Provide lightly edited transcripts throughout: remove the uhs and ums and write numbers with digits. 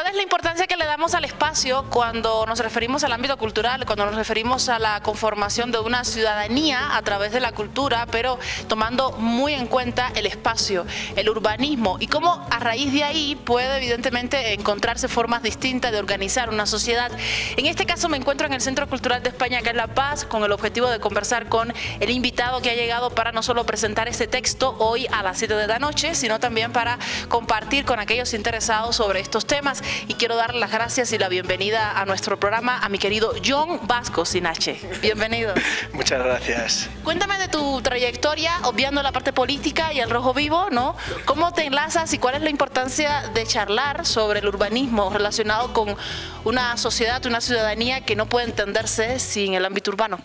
¿Cuál es la importancia que le damos al espacio cuando nos referimos al ámbito cultural, cuando nos referimos a la conformación de una ciudadanía a través de la cultura, pero tomando muy en cuenta el espacio, el urbanismo, y cómo a raíz de ahí puede evidentemente encontrarse formas distintas de organizar una sociedad? En este caso me encuentro en el Centro Cultural de España, acá en La Paz, con el objetivo de conversar con el invitado que ha llegado para no solo presentar este texto hoy a las 7 de la noche, sino también para compartir con aquellos interesados sobre estos temas. Y quiero darle las gracias y la bienvenida a nuestro programa a mi querido Jon Vasco Sinache. Bienvenido. Muchas gracias. Cuéntame de tu trayectoria, obviando la parte política y el rojo vivo, ¿no? ¿Cómo te enlazas y cuál es la importancia de charlar sobre el urbanismo relacionado con una sociedad, una ciudadanía que no puede entenderse sin el ámbito urbano?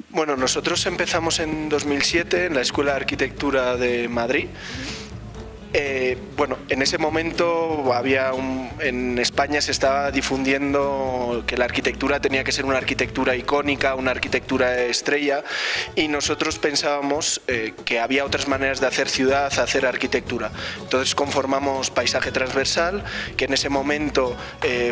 Bueno, nosotros empezamos en 2007 en la Escuela de Arquitectura de Madrid. Bueno, en ese momento en España se estaba difundiendo que la arquitectura tenía que ser una arquitectura icónica, una arquitectura estrella, y nosotros pensábamos que había otras maneras de hacer ciudad, hacer arquitectura. Entonces conformamos Paisaje Transversal, que en ese momento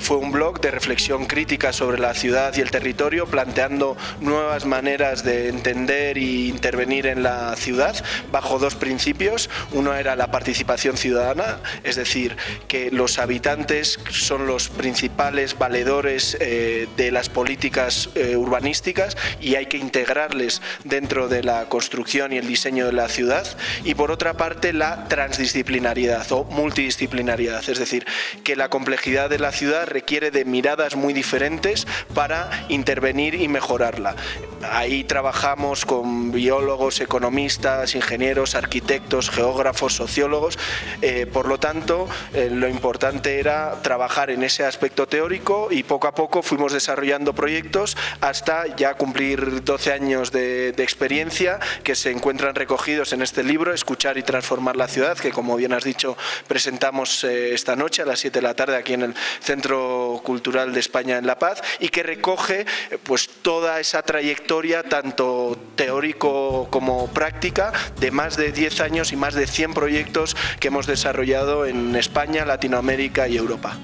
fue un blog de reflexión crítica sobre la ciudad y el territorio, planteando nuevas maneras de entender e intervenir en la ciudad bajo dos principios. Uno era la participación ciudadana, es decir, que los habitantes son los principales valedores de las políticas urbanísticas y hay que integrarles dentro de la construcción y el diseño de la ciudad. Y por otra parte, la transdisciplinariedad o multidisciplinariedad, es decir, que la complejidad de la ciudad requiere de miradas muy diferentes para intervenir y mejorarla. Ahí trabajamos con biólogos, economistas, ingenieros, arquitectos, geógrafos, sociólogos. Por lo tanto, lo importante era trabajar en ese aspecto teórico y poco a poco fuimos desarrollando proyectos hasta ya cumplir 12 años de experiencia que se encuentran recogidos en este libro, Escuchar y transformar la ciudad, que como bien has dicho presentamos esta noche a las 7 de la tarde aquí en el Centro Cultural de España en La Paz, y que recoge pues toda esa trayectoria tanto teórico como práctica de más de 10 años y más de 100 proyectos que hemos desarrollado en España, Latinoamérica y Europa.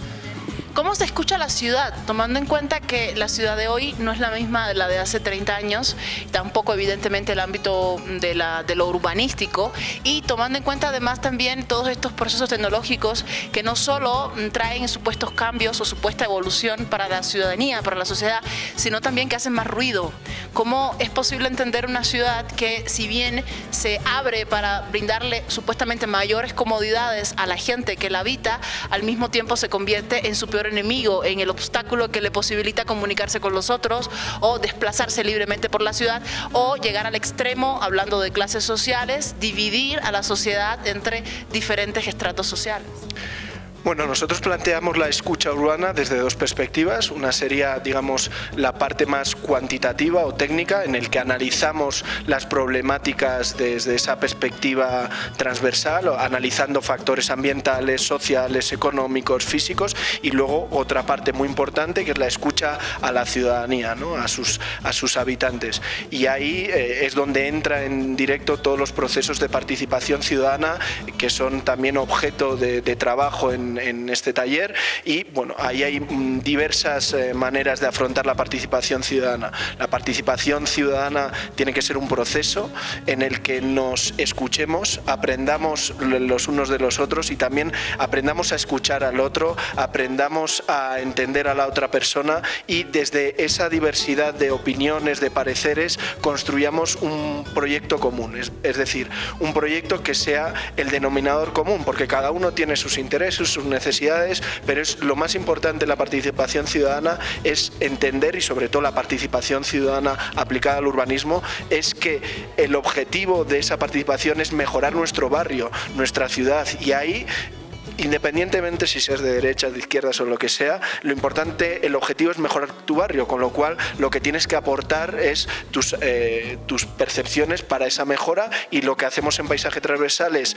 ¿Cómo se escucha la ciudad, tomando en cuenta que la ciudad de hoy no es la misma de la de hace 30 años, tampoco evidentemente el ámbito de lo urbanístico, y tomando en cuenta además también todos estos procesos tecnológicos que no solo traen supuestos cambios o supuesta evolución para la ciudadanía, para la sociedad, sino también que hacen más ruido? ¿Cómo es posible entender una ciudad que, si bien se abre para brindarle supuestamente mayores comodidades a la gente que la habita, al mismo tiempo se convierte en su peor enemigo, en el obstáculo que le posibilita comunicarse con los otros o desplazarse libremente por la ciudad, o llegar al extremo, hablando de clases sociales, dividir a la sociedad entre diferentes estratos sociales? Bueno, nosotros planteamos la escucha urbana desde dos perspectivas. Una sería, digamos, la parte más cuantitativa o técnica, en el que analizamos las problemáticas desde esa perspectiva transversal, analizando factores ambientales, sociales, económicos, físicos, y luego otra parte muy importante que es la escucha a la ciudadanía, ¿no? a sus habitantes. Y ahí es donde entra en directo todos los procesos de participación ciudadana que son también objeto de trabajo en este taller, y bueno, ahí hay diversas maneras de afrontar la participación ciudadana. La participación ciudadana tiene que ser un proceso en el que nos escuchemos, aprendamos los unos de los otros y también aprendamos a escuchar al otro, aprendamos a entender a la otra persona, y desde esa diversidad de opiniones, de pareceres, construyamos un proyecto común, es decir, un proyecto que sea el denominador común, porque cada uno tiene sus intereses, sus necesidades, pero es lo más importante en la participación ciudadana es entender, y sobre todo la participación ciudadana aplicada al urbanismo, es que el objetivo de esa participación es mejorar nuestro barrio, nuestra ciudad, y ahí, independientemente si seas de derechas, de izquierdas o lo que sea, lo importante, el objetivo es mejorar tu barrio, con lo cual lo que tienes que aportar es tus percepciones para esa mejora, y lo que hacemos en Paisaje Transversal es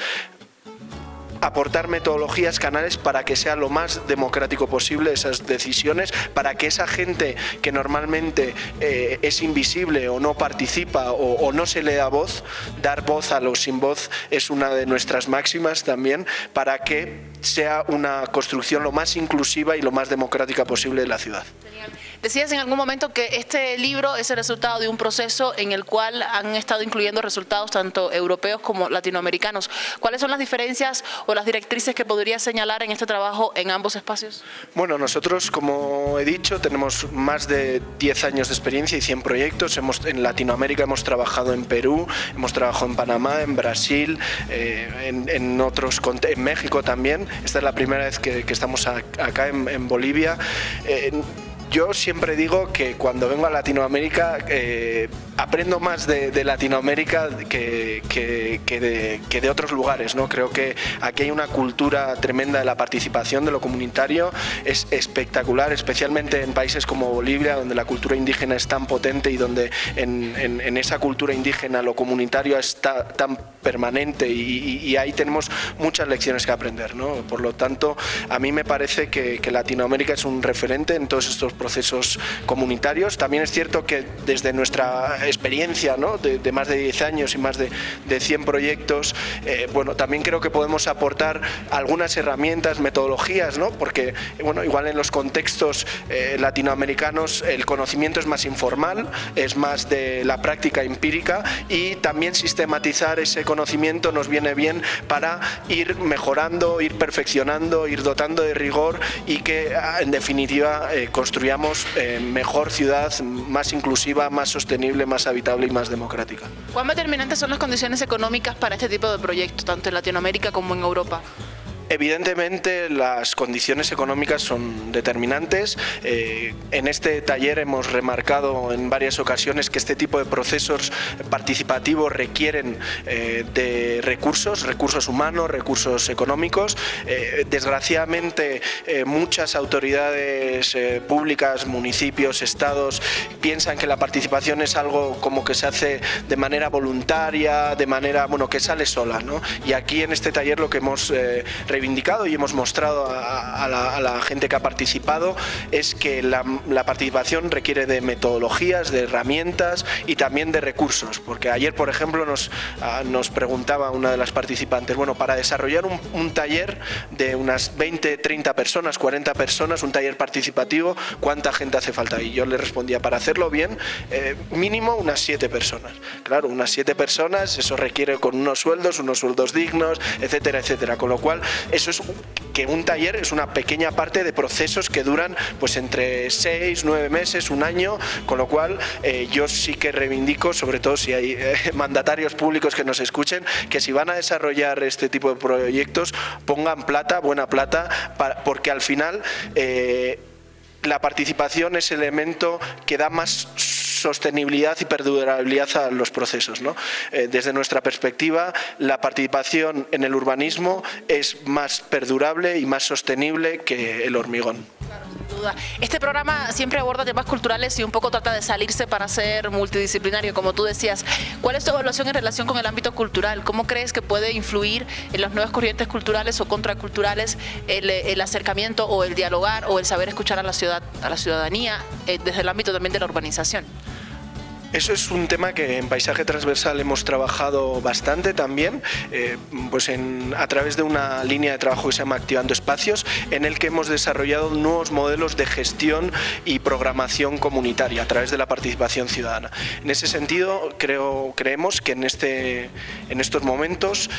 aportar metodologías, canales para que sea lo más democrático posible esas decisiones, para que esa gente que normalmente es invisible o no participa o no se le da voz, dar voz a los sin voz es una de nuestras máximas también, para que sea una construcción lo más inclusiva y lo más democrática posible de la ciudad. Genial. Decías en algún momento que este libro es el resultado de un proceso en el cual han estado incluyendo resultados tanto europeos como latinoamericanos. ¿Cuáles son las diferencias o las directrices que podrías señalar en este trabajo en ambos espacios? Bueno, nosotros, como he dicho, tenemos más de 10 años de experiencia y 100 proyectos. En Latinoamérica hemos trabajado en Perú, hemos trabajado en Panamá, en Brasil, en México también. Esta es la primera vez que estamos acá en Bolivia. Yo siempre digo que cuando vengo a Latinoamérica aprendo más de Latinoamérica que de otros lugares, ¿no? Creo que aquí hay una cultura tremenda de la participación, de lo comunitario, es espectacular, especialmente en países como Bolivia, donde la cultura indígena es tan potente y donde en esa cultura indígena lo comunitario está tan permanente y ahí tenemos muchas lecciones que aprender, ¿no? Por lo tanto, a mí me parece que Latinoamérica es un referente en todos estos procesos comunitarios. También es cierto que desde nuestra experiencia, ¿no?, de más de 10 años y más de 100 proyectos, bueno, también creo que podemos aportar algunas herramientas, metodologías, ¿no?, porque bueno, igual en los contextos latinoamericanos el conocimiento es más informal, es más de la práctica empírica, y también sistematizar ese conocimiento nos viene bien para ir mejorando, ir perfeccionando, ir dotando de rigor y que en definitiva construyamos mejor ciudad, más inclusiva, más sostenible, más habitable y más democrática. ¿Cuán determinantes son las condiciones económicas para este tipo de proyectos, tanto en Latinoamérica como en Europa? Evidentemente las condiciones económicas son determinantes. En este taller hemos remarcado en varias ocasiones que este tipo de procesos participativos requieren de recursos humanos, recursos económicos. Desgraciadamente muchas autoridades públicas, municipios, estados, piensan que la participación es algo como que se hace de manera voluntaria, de manera, bueno, que sale sola, ¿no? Y aquí en este taller lo que hemos reivindicado y hemos mostrado a la gente que ha participado es que la participación requiere de metodologías, de herramientas y también de recursos, porque ayer, por ejemplo, nos preguntaba una de las participantes, bueno, para desarrollar un taller de unas 20, 30 personas, 40 personas, un taller participativo, ¿cuánta gente hace falta? Y yo le respondía, para hacerlo bien, mínimo unas 7 personas. Claro, unas 7 personas, eso requiere con unos sueldos dignos, etcétera, etcétera, con lo cual eso es que un taller es una pequeña parte de procesos que duran pues entre 6, 9 meses, un año, con lo cual yo sí que reivindico, sobre todo si hay mandatarios públicos que nos escuchen, que si van a desarrollar este tipo de proyectos pongan plata, buena plata, porque al final la participación es el elemento que da más sostenibilidad y perdurabilidad a los procesos, ¿no? Desde nuestra perspectiva, la participación en el urbanismo es más perdurable y más sostenible que el hormigón. Claro, sin duda. Este programa siempre aborda temas culturales y un poco trata de salirse para ser multidisciplinario, como tú decías. ¿Cuál es tu evaluación en relación con el ámbito cultural? ¿Cómo crees que puede influir en las nuevas corrientes culturales o contraculturales el acercamiento o el dialogar o el saber escuchar a la ciudadanía desde el ámbito también de la urbanización? Eso es un tema que en Paisaje Transversal hemos trabajado bastante también, pues a través de una línea de trabajo que se llama Activando Espacios, en el que hemos desarrollado nuevos modelos de gestión y programación comunitaria a través de la participación ciudadana. En ese sentido, creemos que en estos momentos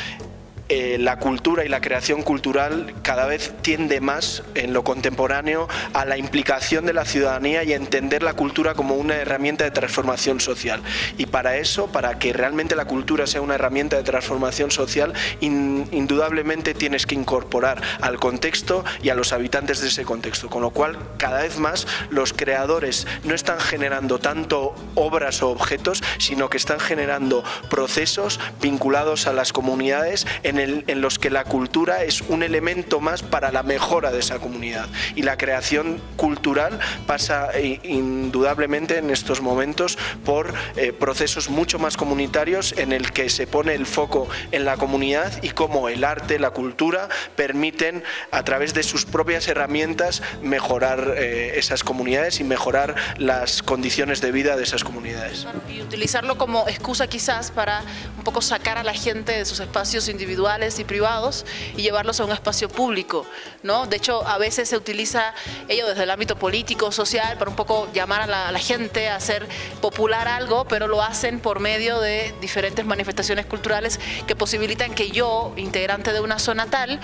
la cultura y la creación cultural cada vez tiende más en lo contemporáneo a la implicación de la ciudadanía y a entender la cultura como una herramienta de transformación social. Y para eso, para que realmente la cultura sea una herramienta de transformación social, indudablemente tienes que incorporar al contexto y a los habitantes de ese contexto, con lo cual cada vez más los creadores no están generando tanto obras o objetos, sino que están generando procesos vinculados a las comunidades en en los que la cultura es un elemento más para la mejora de esa comunidad. Y la creación cultural pasa indudablemente en estos momentos por procesos mucho más comunitarios en el que se pone el foco en la comunidad y cómo el arte, la cultura permiten a través de sus propias herramientas mejorar esas comunidades y mejorar las condiciones de vida de esas comunidades. Y utilizarlo como excusa quizás para un poco sacar a la gente de sus espacios individuales y privados y llevarlos a un espacio público, ¿no? De hecho, a veces se utiliza ello desde el ámbito político, social, para un poco llamar a la gente a hacer popular algo, pero lo hacen por medio de diferentes manifestaciones culturales que posibilitan que yo, integrante de una zona tal,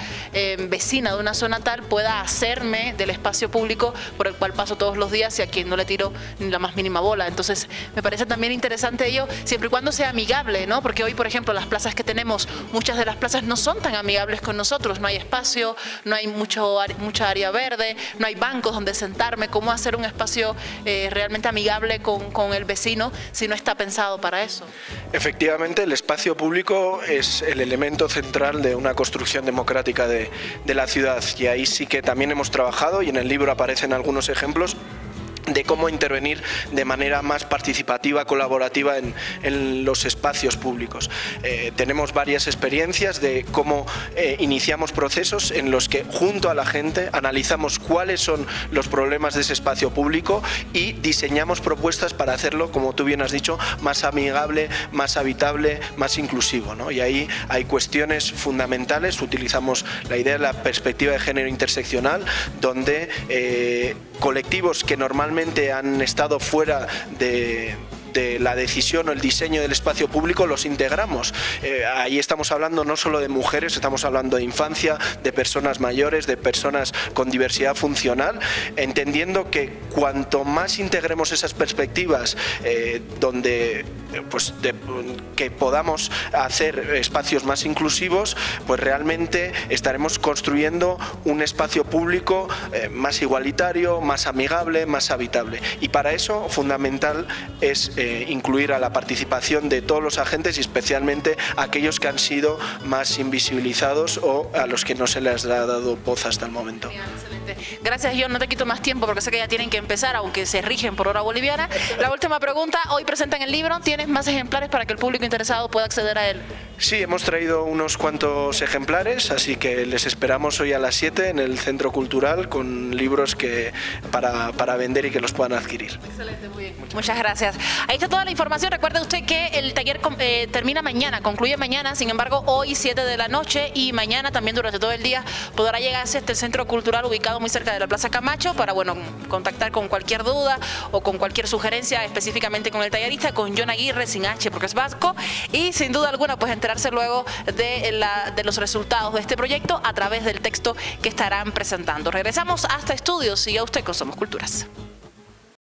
vecina de una zona tal, pueda hacerme del espacio público por el cual paso todos los días y a quien no le tiro ni la más mínima bola. Entonces, me parece también interesante ello, siempre y cuando sea amigable, ¿no? Porque hoy, por ejemplo, las plazas que tenemos, muchas de las plazas no son tan amigables con nosotros, no hay espacio, no hay mucha área verde, no hay bancos donde sentarme. ¿Cómo hacer un espacio realmente amigable con el vecino si no está pensado para eso? Efectivamente, el espacio público es el elemento central de una construcción democrática de la ciudad, y ahí sí que también hemos trabajado, y en el libro aparecen algunos ejemplos de cómo intervenir de manera más participativa, colaborativa en los espacios públicos. Tenemos varias experiencias de cómo iniciamos procesos en los que junto a la gente analizamos cuáles son los problemas de ese espacio público y diseñamos propuestas para hacerlo, como tú bien has dicho, más amigable, más habitable, más inclusivo, ¿no? Y ahí hay cuestiones fundamentales. Utilizamos la idea de la perspectiva de género interseccional, donde colectivos que normalmente han estado fuera de la decisión o el diseño del espacio público los integramos. Ahí estamos hablando no solo de mujeres, estamos hablando de infancia, de personas mayores, de personas con diversidad funcional, entendiendo que cuanto más integremos esas perspectivas, que podamos hacer espacios más inclusivos, pues realmente estaremos construyendo un espacio público más igualitario, más amigable, más habitable. Y para eso fundamental es incluir a la participación de todos los agentes y especialmente a aquellos que han sido más invisibilizados o a los que no se les ha dado voz hasta el momento. Excelente. Gracias, John. No te quito más tiempo porque sé que ya tienen que empezar, aunque se rigen por hora boliviana. La última pregunta, hoy presentan el libro, ¿tienes más ejemplares para que el público interesado pueda acceder a él? Sí, hemos traído unos cuantos ejemplares, así que les esperamos hoy a las 7 en el Centro Cultural con libros para vender y que los puedan adquirir. Excelente, muy bien. Muchas gracias. Ahí está toda la información. Recuerde usted que el taller termina mañana, concluye mañana. Sin embargo, hoy 7 de la noche y mañana también durante todo el día podrá llegarse hasta el Centro Cultural ubicado muy cerca de la Plaza Camacho para, bueno, contactar con cualquier duda o con cualquier sugerencia, específicamente con el tallerista, con John Aguirre, sin H porque es vasco, y sin duda alguna pues enterarse luego de los resultados de este proyecto a través del texto que estarán presentando. Regresamos hasta estudios. Siga usted con Somos Culturas.